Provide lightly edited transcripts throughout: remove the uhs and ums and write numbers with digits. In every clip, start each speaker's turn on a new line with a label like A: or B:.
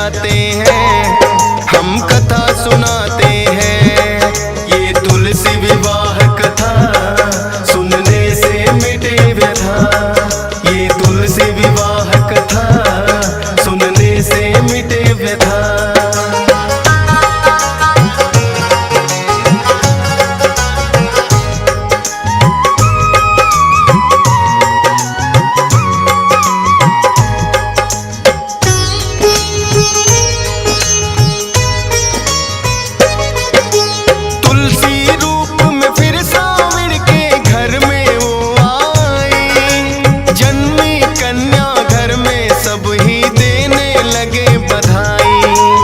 A: जाते हैं, हम कथा सुनाते हैं। ये तुलसी विवाह कथा सुनने से मिटे व्यथा, ये तुलसी विवाह कथा सुनने से मिटे व्यथा। सब ही देने लगे बधाई।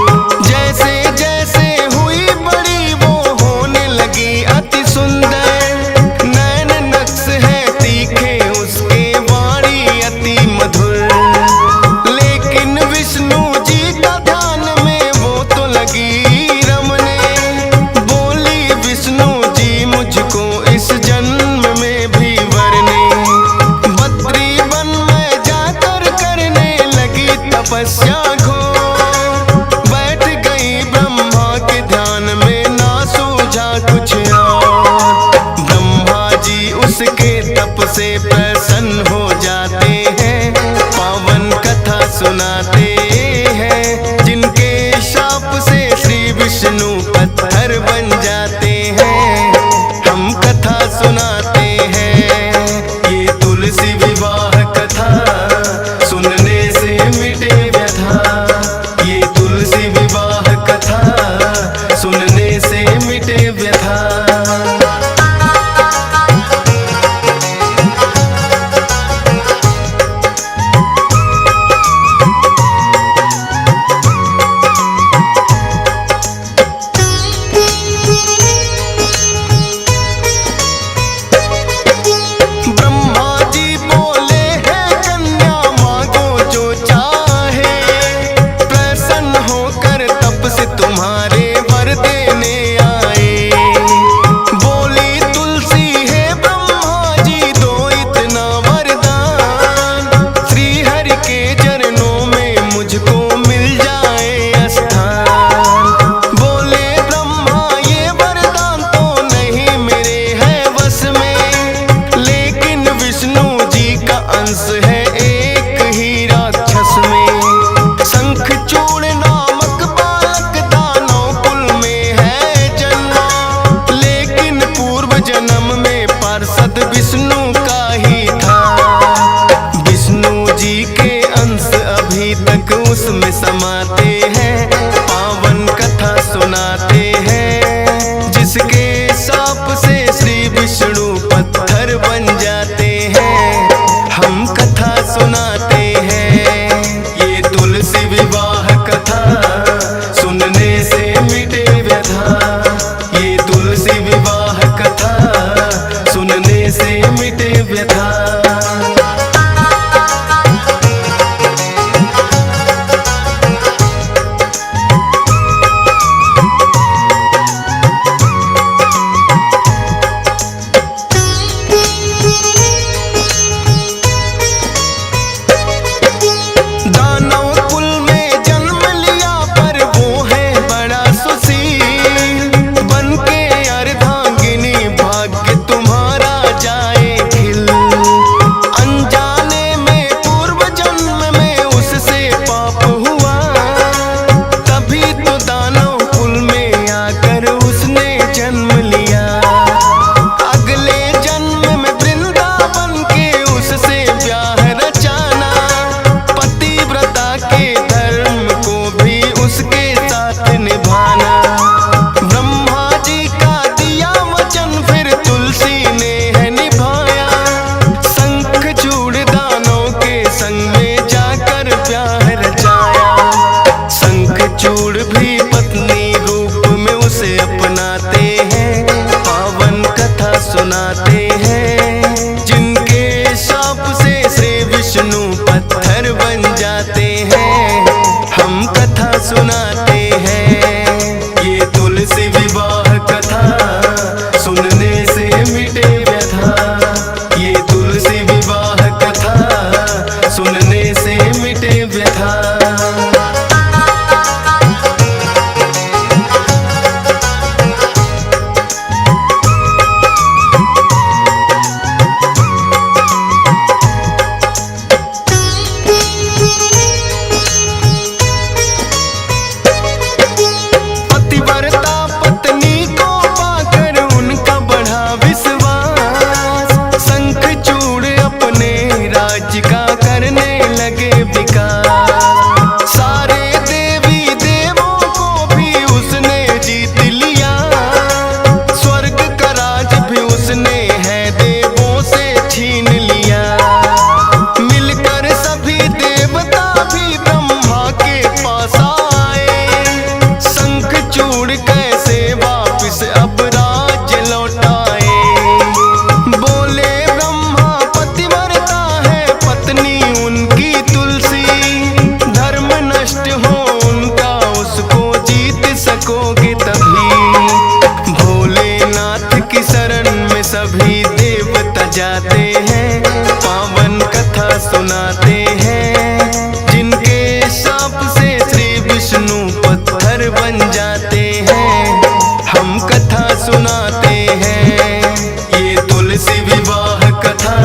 A: जाते हैं, पावन कथा सुनाते हैं। जिनके शाप से श्री विष्णु पत्थर बन जाते हैं, हम कथा सुनाते हैं। ये तुलसी विवाह कथा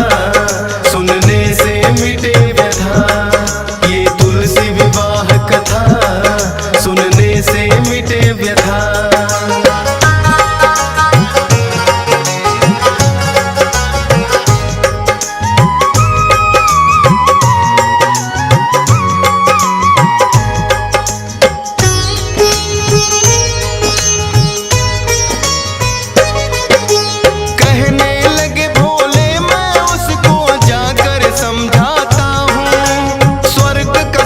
A: सुनने से मिटे व्यथा, ये तुलसी विवाह कथा सुनने से मिटे व्यथा।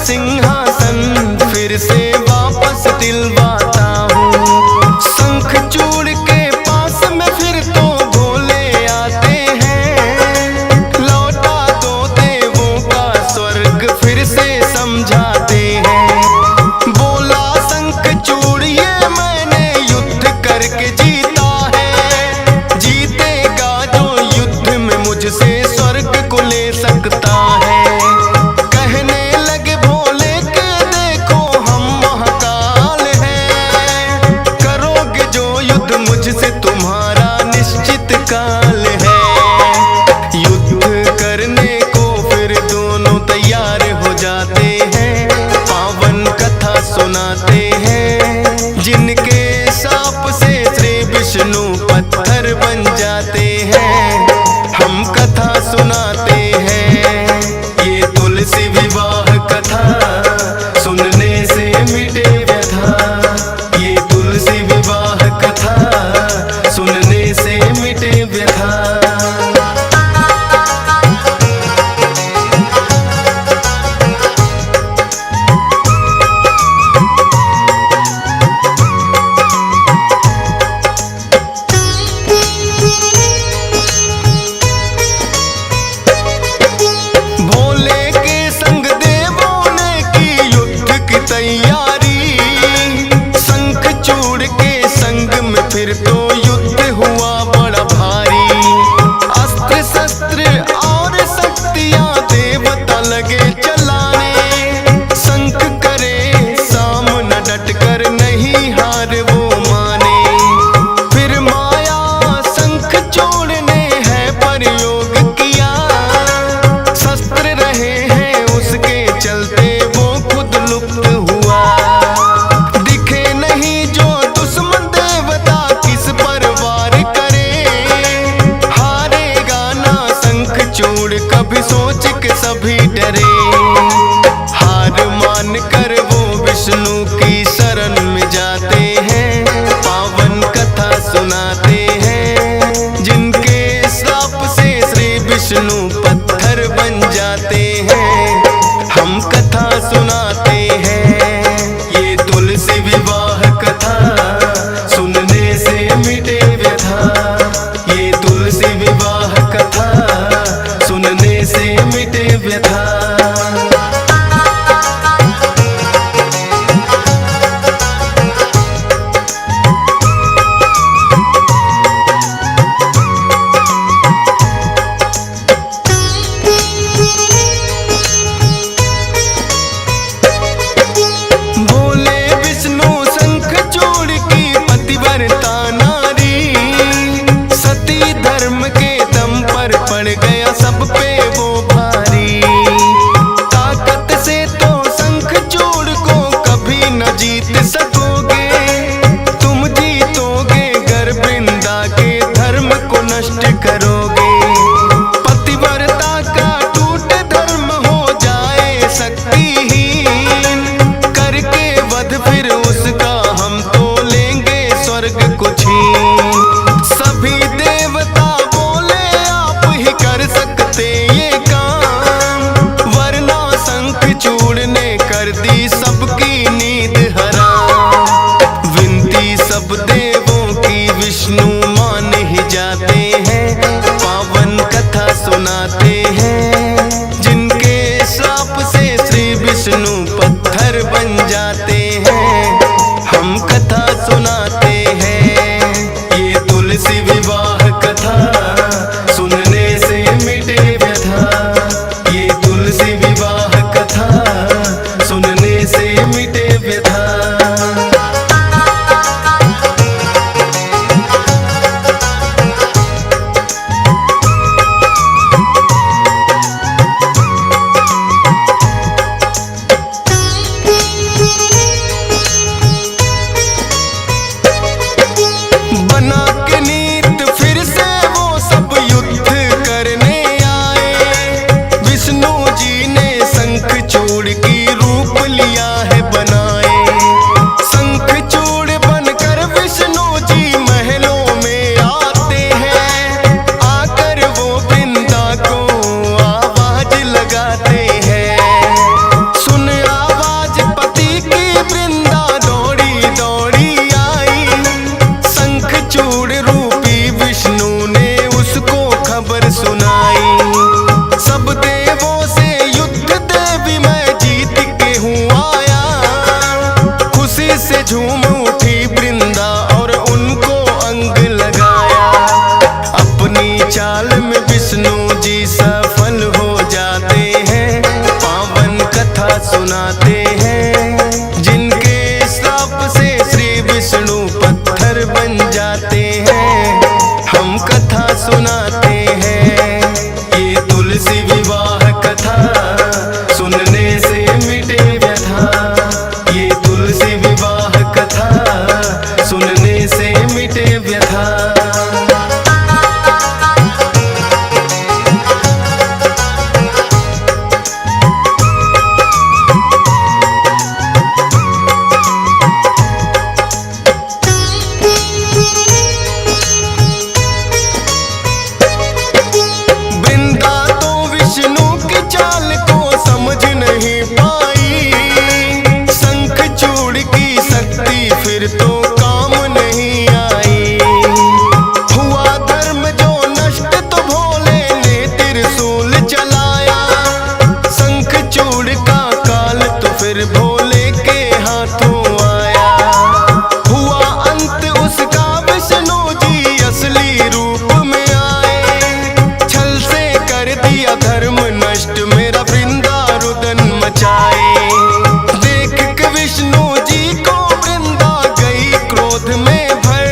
A: सिंहासन फिर से वापस दिलवाता हूँ। शंख चूड़ के पास में फिर तो भोले आते हैं, लौटा दो देवों का स्वर्ग फिर से समझाते हैं। बोला शंख चूड़ ये मैंने युद्ध करके जीता है, जीतेगा जो युद्ध में मुझसे स्वर्ग को ले सकता है। मुझसे तुम्हारा निश्चित काल है। युद्ध करने को फिर दोनों तैयार हो जाते हैं, पावन कथा सुनाते हैं। जिनके शाप से श्री विष्णु पत्थर बन जाते हैं, हम कथा सुनाते हैं। ये तुलसी विवाह कथा सुनने से मिटे व्यथा, ये तुलसी विवाह कथा सुनने से मिटे व्यथा। भोले के संग देवों ने की युद्ध की तैयारी, शंख चूड़ के संग में फिर तो युद्ध हुआ बड़ा भारी। अस्त्र शस्त्र और शक्तियां देवता लगे चलाने, शंख करे सामना डटकर नहीं हार वो माने। फिर माया शंख चूड़ ने है प्रयोग किया, शस्त्र रहे हैं उसके चलते वो खुद लुप्त हुआ। दिखे नहीं जो दुश्मन देवता किस पर वार करे, हारेगा ना शंख चूड़ कभी सोच के सभी डरे। हार मान कर वो विष्णु की शरण में जाते हैं, पावन कथा सुनाते हैं। जिनके श्राप से श्री विष्णु पत्थर बन जाते हैं, हम कथा सुनाते हैं। ये तुलसी विवाह कथा सुनने से मिटे व्यथा, ये तुलसी विवाह कथा सुनने से मिटे व्यथा। से झूम उठी वृंदा और उनको अंग लगाया। अपनी चाल में विष्णु जी सफल हो जाते हैं, पावन कथा सुनाते हैं। जिनके श्राप से श्री विष्णु पत्थर बन जाते हैं, हम कथा सुनाते हैं। ये तुलसी विवाह कथा सुनने से मिटे व्यथा। ये तुलसी विवाह कथा सुनने से मिटे व्यथा। फिर तो काम नहीं आई। हुआ धर्म जो नष्ट तो भोले ने त्रिशूल चलाया। शंख चूड़ का काल तो फिर भोले के हाथों आया। हुआ अंत उसका विष्णु जी असली रूप में आए। छल से कर दिया धर्म नष्ट, मेरा वृंदारुदन मचाए। देख के विष्णु जी को क्रोध में भर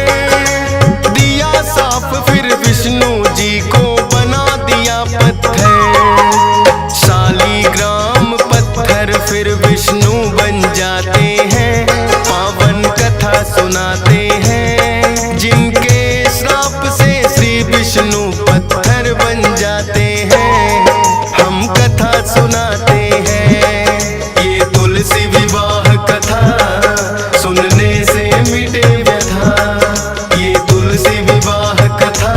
A: दिया साफ, फिर विष्णु जी को बना दिया पत्थर। शालीग्राम पत्थर फिर विष्णु बन जाते हैं, पावन कथा सुनाते हैं। जिनके श्राप से श्री विष्णु पत्थर बन जाते हैं, हम कथा सुनाते हैं। ये तुलसी विवाह कथा सुनने से मिटे व्यथा। ये तुलसी विवाह कथा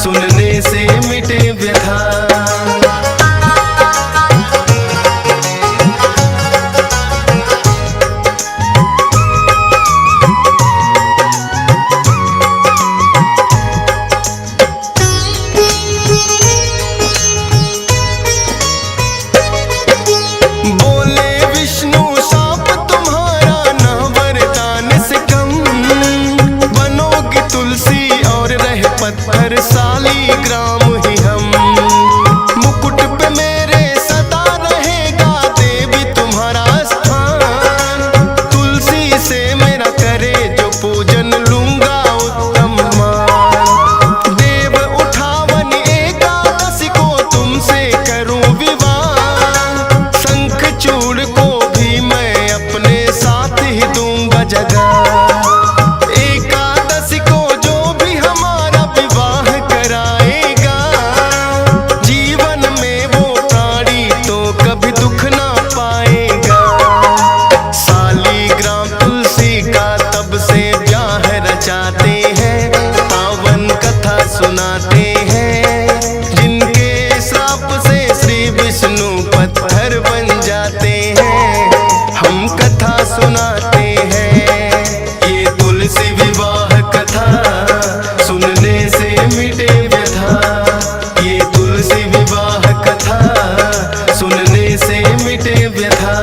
A: सुनने से मिटे व्यथा। बोले विष्णु साप तुम्हारा न वरदान से कम। बनोगी तुलसी और रह पत्थर शालीग्राम ही हम। मुकुट पे मेरे सदा रहेगा देवी तुम्हारा स्थान। तुलसी से मेरा करे जो पूजन लूंगा उत्तम मान। देव उठावन एकादशी को तुमसे करूं विवाह। शंख चूड़ को भी मैं अपने साथ ही दूंगा जगह। एकादशी को जो भी हमारा विवाह कराएगा, जीवन में वो प्राणी तो कभी दुख ना पाएगा। शालीग्राम तुलसी का तब से ब्याह रचाते हैं, पावन कथा सुनाते हैं। जिनके श्राप से श्री विष्णु पत्थर बन जाते हैं, हम कथा सुनाते हैं। ये तुलसी विवाह कथा सुनने से मिटे व्यथा। ये तुलसी विवाह कथा सुनने से मिटे व्यथा।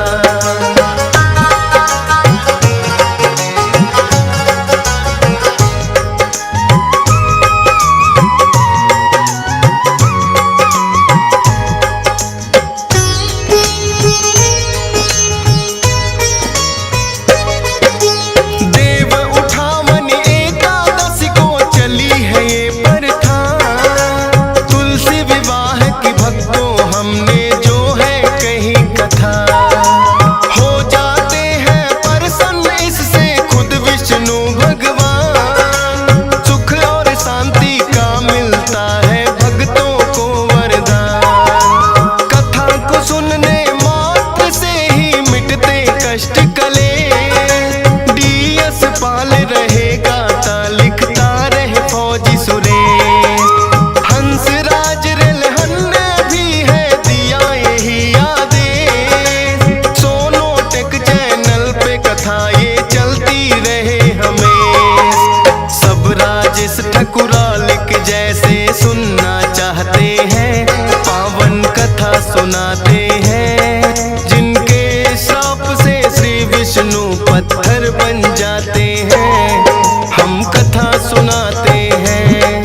A: सुनाते हैं, जिनके श्राप से श्री विष्णु पत्थर घर बन जाते हैं, हम कथा सुनाते हैं।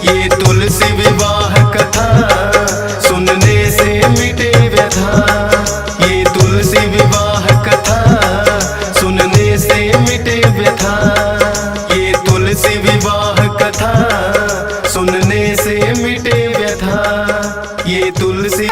A: ये तुलसी विवाह कथा सुनने से मिटे व्यथा, ये तुलसी विवाह कथा सुनने से मिटे व्यथा, ये तुलसी विवाह कथा सुनने से मिटे व्यथा, ये तुलसी